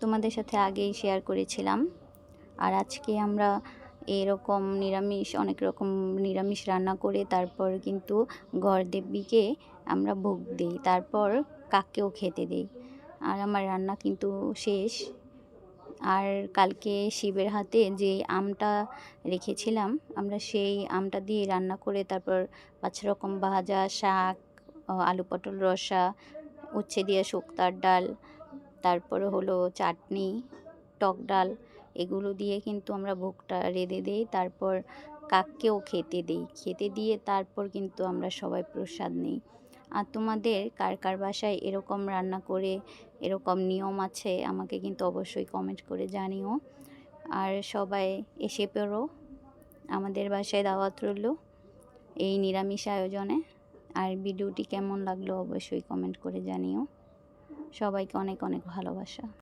তোমাদের সাথে আগেই শেয়ার করেছিলাম। আর আজকে আমরা এরকম অনেক রকম নিরামিষ রান্না করে তারপর কিন্তু গড়দেবীকে আমরা ভোগ দিই, তারপর কাককেও খেতে দিই। আর আমার রান্না কিন্তু শেষ। আর কালকে শিবের হাতে যে আমটা রেখেছিলাম, আমরা সেই আমটা দিয়ে রান্না করে তারপর 5 রকম ভাজা, শাক, আলু পটল রসা, উচ্ছে দিয়ে শুক্তার ডাল, তারপরে হলো চাটনি, টক ডাল, এগুলো দিয়ে কিন্তু আমরা ভোগটা রেঁধে দিই। তারপর কাককেও খেতে দিয়ে তারপর কিন্তু আমরা সবাই প্রসাদ নিই। আর তোমাদের কার কার বাসায় এরকম রান্না করে এরকম নিয়ম আছে আমাকে কিন্তু অবশ্যই কমেন্ট করে জানিও। আর সবাই এসে পড়ো, আমাদের বাসায় দাওয়াত রইল এই নিরামিষ আয়োজনে। আর ভিডিওটি কেমন লাগলো অবশ্যই কমেন্ট করে জানিও। সবাইকে অনেক অনেক ভালোবাসা।